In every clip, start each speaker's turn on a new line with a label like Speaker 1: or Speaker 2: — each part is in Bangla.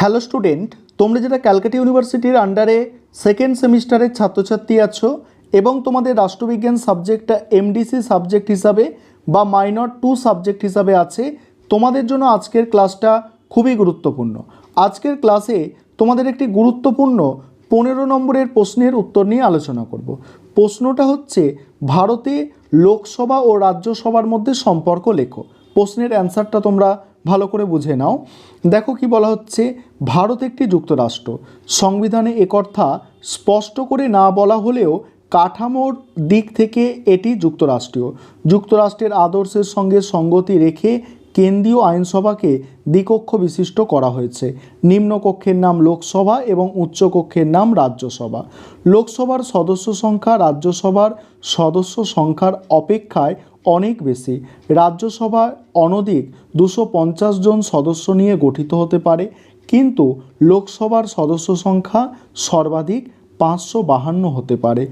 Speaker 1: হ্যালো স্টুডেন্ট, তোমরা যারা ক্যালকাটা ইউনিভার্সিটির আন্ডারে সেকেন্ড সেমিস্টারের ছাত্রছাত্রী আছো এবং তোমাদের রাষ্ট্রবিজ্ঞান সাবজেক্টটা এমডিসি সাবজেক্ট হিসাবে বা মাইনর 2 সাবজেক্ট হিসাবে আছে, তোমাদের জন্য আজকের ক্লাসটা খুবই গুরুত্বপূর্ণ। আজকের ক্লাসে তোমাদের একটি গুরুত্বপূর্ণ 15 নম্বরের প্রশ্নের উত্তর নিয়ে আলোচনা করব। প্রশ্নটা হচ্ছে, ভারতে লোকসভা ও রাজ্যসভার মধ্যে সম্পর্ক লেখো। প্রশ্নের অ্যান্সারটা তোমরা ভালো করে বুঝে নাও। দেখো কি বলা হচ্ছে, ভারত একটি যুক্তরাষ্ট্র। সংবিধানে একথা স্পষ্ট করে না বলা হলেও কাঠামোর দিক থেকে এটি যুক্তরাষ্ট্রীয়। যুক্তরাষ্ট্রের আদর্শের সঙ্গে সঙ্গতি রেখে কেন্দ্রীয় আইনসভাকে দ্বিকক্ষ বিশিষ্ট করা হয়েছে। নিম্নকক্ষের নাম লোকসভা এবং উচ্চকক্ষের নাম রাজ্যসভা। লোকসভার সদস্য সংখ্যা রাজ্যসভার সদস্য সংখ্যার অপেক্ষায় অনেক বেশি। রাজ্যসভা অনধিক 250 জন সদস্য নিয়ে গঠিত হতে পারে, কিন্তু লোকসভার সদস্য সংখ্যা সর্বাধিক 552 হতে পারে।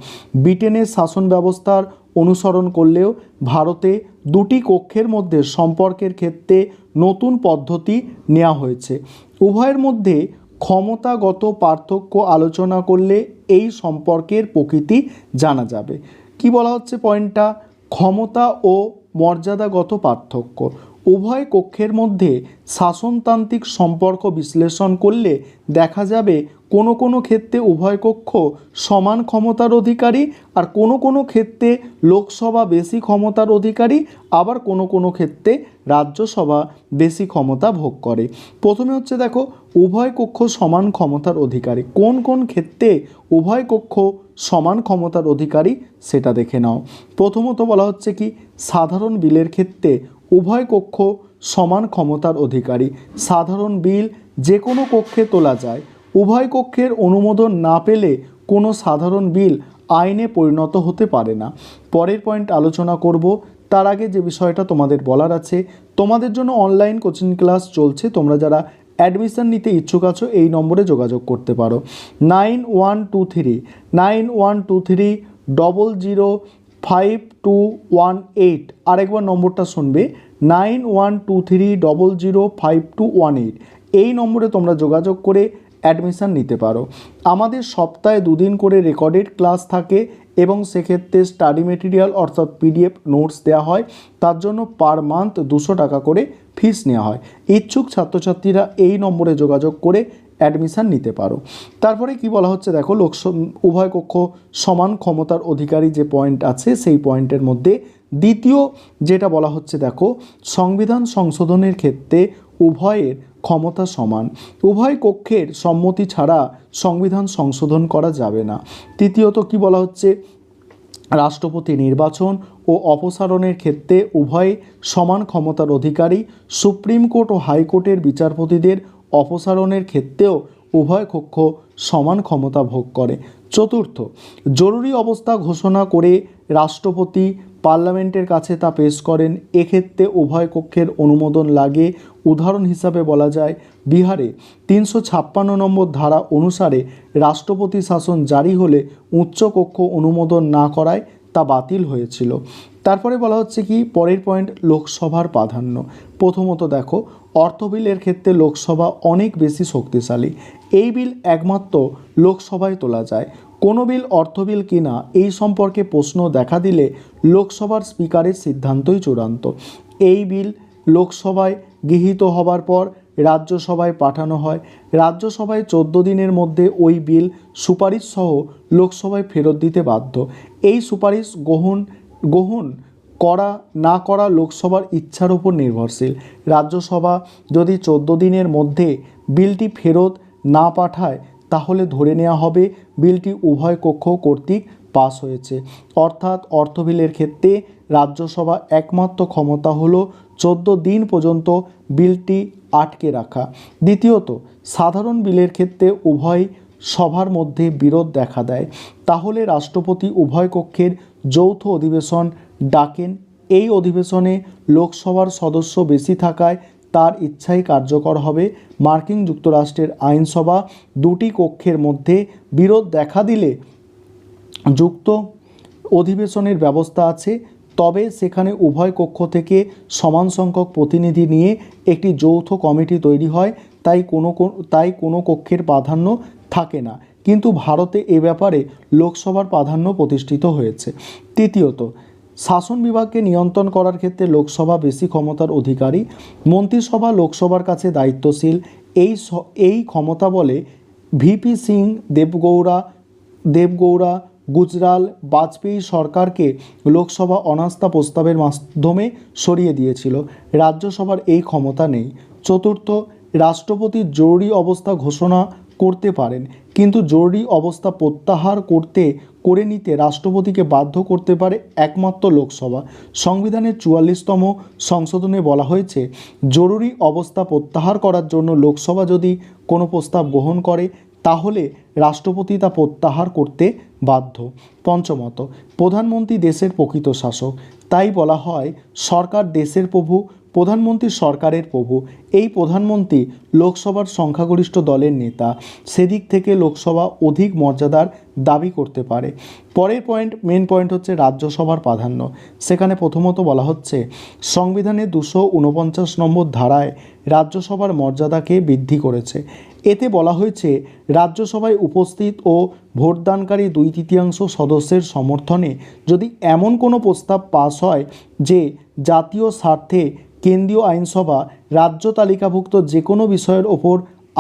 Speaker 1: ব্রিটেনের শাসন ব্যবস্থার অনুসরণ করলেও ভারতে দুটি কক্ষের মধ্যে সম্পর্কের ক্ষেত্রে নতুন পদ্ধতি নেওয়া হয়েছে। উভয়ের মধ্যে ক্ষমতাগত পার্থক্য আলোচনা করলে এই সম্পর্কের প্রকৃতি জানা যাবে। কি বলা হচ্ছে পয়েন্টটা, ক্ষমতা ও মর্যাদাগত পার্থক্য। উভয় কক্ষের মধ্যে শাসনতান্ত্রিক সম্পর্ক বিশ্লেষণ করলে দেখা যাবে কোনো কোনো ক্ষেত্রে উভয় কক্ষ সমান ক্ষমতার অধিকারী, আর কোনো কোনো ক্ষেত্রে লোকসভা বেশি ক্ষমতার অধিকারী, আবার কোনো কোনো ক্ষেত্রে রাজ্যসভা বেশি ক্ষমতা ভোগ করে। প্রথমে হচ্ছে দেখো, উভয় কক্ষ সমান ক্ষমতার অধিকারী। কোন কোন ক্ষেত্রে উভয় কক্ষ সমান ক্ষমতার অধিকারী সেটা দেখে নাও। প্রথমত বলা হচ্ছে কি, সাধারণ বিলের ক্ষেত্রে উভয় কক্ষ সমান ক্ষমতার অধিকারী। সাধারণ বিল যে কোনো কক্ষে তোলা যায়। উভয় কক্ষের অনুমোদন না পেলে কোনো সাধারণ বিল আইনে পরিণত হতে পারে না। পরের পয়েন্ট আলোচনা করব, তার আগে যে বিষয়টা তোমাদের বলার আছে, তোমাদের জন্য অনলাইন কোচিং ক্লাস চলছে। তোমরা যারা অ্যাডমিশন নিতে ইচ্ছুক আছো এই নম্বরে যোগাযোগ করতে পারো, 9123005218। আরেকবার নম্বরটা শুনবে, 9123005218। এই নম্বরে তোমরা যোগাযোগ করে অ্যাডমিশান নিতে পারো। আমাদের সপ্তাহে 2 দিন করে রেকর্ডেড ক্লাস থাকে এবং সেক্ষেত্রে স্টাডি মেটেরিয়াল অর্থাৎ পিডিএফ নোটস দেওয়া হয়। তার জন্য পার মান্থ 200 টাকা করে ফিস নেওয়া হয়। ইচ্ছুক ছাত্রছাত্রীরা এই নম্বরে যোগাযোগ করে অ্যাডমিশান নিতে পারো। তারপরে কি বলা হচ্ছে দেখো, উভয় কক্ষ সমান ক্ষমতার অধিকারী যে পয়েন্ট আছে সেই পয়েন্টের মধ্যে দ্বিতীয় যেটা বলা হচ্ছে দেখো, সংবিধান সংশোধনের ক্ষেত্রে উভয়ের ক্ষমতা সমান। উভয় কক্ষের সম্মতি ছাড়া সংবিধান সংশোধন করা যাবে না। তৃতীয়ত কি বলা হচ্ছে, রাষ্ট্রপতি নির্বাচন ও অপসারণের ক্ষেত্রে উভয় সমান ক্ষমতার অধিকারী। সুপ্রিম কোর্ট ও হাইকোর্টের বিচারপতিদের অপসারণের ক্ষেত্রেও উভয় কক্ষ সমান ক্ষমতা ভোগ করে। চতুর্থ, জরুরি অবস্থা ঘোষণা করে রাষ্ট্রপতি পার্লামেন্টের কাছে তা পেশ করেন। এক্ষেত্রে উভয় কক্ষের অনুমোদন লাগে। উদাহরণ হিসাবে বলা যায়, বিহারে 356 নম্বর ধারা অনুসারে রাষ্ট্রপতি শাসন জারি হলে উচ্চকক্ষ অনুমোদন না করায় তা বাতিল হয়েছিল। তারপরে বলা হচ্ছে কি, পরের পয়েন্ট, লোকসভার প্রাধান্য। প্রথমত দেখো, অর্থ বিলের ক্ষেত্রে লোকসভা অনেক বেশি শক্তিশালী। এই বিল একমাত্র লোকসভায় তোলা যায়। কোনো বিল অর্থ বিল কিনা এই সম্পর্কে প্রশ্ন দেখা দিলে লোকসভার স্পিকারের সিদ্ধান্তই চূড়ান্ত। এই বিল লোকসভায় গৃহীত হবার পর রাজ্যসভায় পাঠানো হয়। রাজ্যসভায় 14 দিনের মধ্যে ওই বিল সুপারিশ সহ লোকসভায় ফেরত দিতে বাধ্য। এই সুপারিশ গ্রহণ করা না করা লোকসভার ইচ্ছার উপর নির্ভরশীল। রাজ্যসভা যদি 14 দিনের মধ্যে বিলটি ফেরত না পাঠায় তাহলে ধরে নেওয়া হবে বিলটি উভয় কক্ষ কর্তৃক পাস হয়েছে। অর্থাৎ অর্থ বিলের ক্ষেত্রে রাজ্যসভা একমাত্র ক্ষমতা হলো 14 দিন পর্যন্ত বিলটি আটকে রাখা। দ্বিতীয়ত, সাধারণ বিলের ক্ষেত্রে উভয় সভার মধ্যে বিরোধ দেখা দেয়, তাহলে রাষ্ট্রপতি উভয় কক্ষের যৌথ অধিবেশন ডাকেন। এই অধিবেশনে লোকসভার সদস্য বেশি থাকায় তার ইচ্ছাই কার্যকর হবে। মার্কিন যুক্তরাষ্ট্রের আইনসভা দুটি কক্ষের মধ্যে বিরোধ দেখা দিলে যুক্ত অধিবেশনের ব্যবস্থা আছে, তবে সেখানে উভয় কক্ষ থেকে সমান সংখ্যক প্রতিনিধি নিয়ে একটি যৌথ কমিটি তৈরি হয়। তাই কোনো কক্ষের প্রাধান্য থাকে না, কিন্তু ভারতে এ ব্যাপারে লোকসভার প্রাধান্য প্রতিষ্ঠিত হয়েছে। তৃতীয়ত, শাসন বিভাগকে নিয়ন্ত্রণ করার ক্ষেত্রে লোকসভা বেশি ক্ষমতার অধিকারী। মন্ত্রিসভা লোকসভার কাছে দায়িত্বশীল। এই ক্ষমতা বলে ভিপি সিং, দেবগৌড়া, গুজরাল, বাজপেয়ী সরকারকে লোকসভা অনাস্থা প্রস্তাবের মাধ্যমে সরিয়ে দিয়েছিল। রাজ্যসভার এই ক্ষমতা নেই। চতুর্থ, রাষ্ট্রপতি জরুরি অবস্থা ঘোষণা করতে পারেন, কিন্তু জরুরি অবস্থা প্রত্যাহার করে নিতে রাষ্ট্রপতিকে বাধ্য করতে পারে একমাত্র লোকসভা। সংবিধানের 44তম সংশোধনে বলা হয়েছে, জরুরি অবস্থা প্রত্যাহার করার জন্য লোকসভা যদি কোনো প্রস্তাব গ্রহণ করে তাহলে রাষ্ট্রপতি তা প্রত্যাহার করতে বাধ্য। পঞ্চমত, প্রধানমন্ত্রী দেশের প্রকৃত শাসক। তাই বলা হয় সরকার দেশের প্রভু, প্রধানমন্ত্রী সরকারের প্রভু। এই প্রধানমন্ত্রী লোকসভার সংখ্যাগরিষ্ঠ দলের নেতা, সেদিক থেকে লোকসভা অধিক মর্যাদার দাবি করতে পারে। পরের মেন পয়েন্ট হচ্ছে রাজ্যসভার প্রাধান্য। সেখানে প্রথমত বলা হচ্ছে সংবিধানের 249 নম্বর ধারায় রাজ্যসভার মর্যাদাকে বৃদ্ধি করেছে। এতে বলা হয়েছে রাজ্যসভায় উপস্থিত ও ভোটদানকারী 2/3 সদস্যের সমর্থনে যদি এমন কোনো প্রস্তাব পাস হয় যে জাতীয় স্বার্থে কেন্দ্রীয় আইনসভা রাজ্য তালিকাভুক্ত যে কোনো বিষয়ের ওপর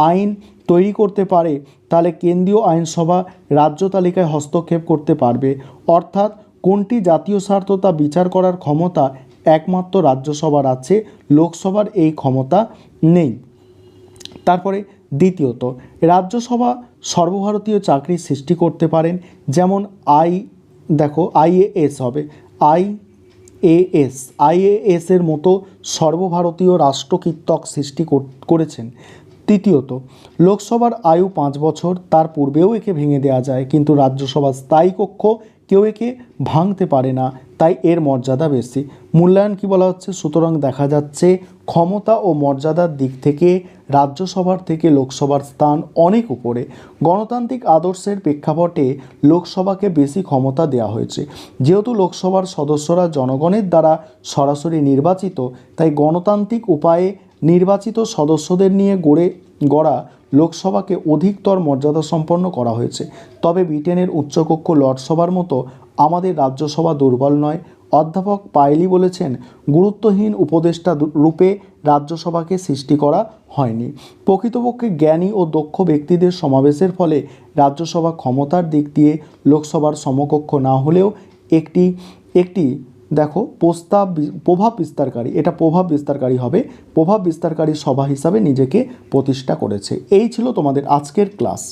Speaker 1: আইন তৈরি করতে পারে, তাহলে কেন্দ্রীয় আইনসভা রাজ্য তালিকায় হস্তক্ষেপ করতে পারবে। অর্থাৎ কোনটি জাতীয় স্বার্থ তা বিচার করার ক্ষমতা একমাত্র রাজ্যসভার আছে, লোকসভার এই ক্ষমতা নেই। তারপরে দ্বিতীয়ত, রাজ্যসভা সর্বভারতীয় চাকরির সৃষ্টি করতে পারেন, যেমন আইএএস হবে, আইএএস এর মতো সর্বভারতীয় রাষ্ট্রকীর্তক সৃষ্টি করেছেন। তৃতীয়ত, লোকসভার আয়ু 5 বছর, তার পূর্বেও একে ভেঙে দেওয়া যায়, কিন্তু রাজ্যসভার স্থায়ী কক্ষ কেউ একে ভাঙতে পারে না, তাই এর মর্যাদা বেশি। মূল্যায়ন কি বলা হচ্ছে? সুতরাং দেখা যাচ্ছে ক্ষমতা ও মর্যাদার দিক থেকে রাজ্যসভার থেকে লোকসভার স্থান অনেক উপরে। গণতান্ত্রিক আদর্শের প্রেক্ষাপটে লোকসভাকে বেশি ক্ষমতা দেওয়া হয়েছে। যেহেতু লোকসভার সদস্যরা জনগণের দ্বারা সরাসরি নির্বাচিত, তাই গণতান্ত্রিক উপায়ে নির্বাচিত সদস্যদের নিয়ে গড়া লোকসভাকে অধিকতর মর্যাদা সম্পন্ন করা হয়েছে। তবে ব্রিটেনের উচ্চকক্ষ লর্ডসভার মতো আমাদের রাজ্যসভা দুর্বল নয়। অধ্যাপক পাইলি বলেছেন, গুরুত্বহীন উপদেষ্টা রূপে রাজ্যসভাকে সৃষ্টি করা হয়নি। প্রকৃতপক্ষে জ্ঞানী ও দক্ষ ব্যক্তিদের সমাবেশের ফলে রাজ্যসভা ক্ষমতার দিক দিয়ে লোকসভার সমকক্ষ না হলেও একটি দেখো প্রভাব বিস্তারকারী হবে, প্রভাব বিস্তারকারী সভা হিসাবে নিজেকে প্রতিষ্ঠা করেছে। এই ছিল তোমাদের আজকের ক্লাস।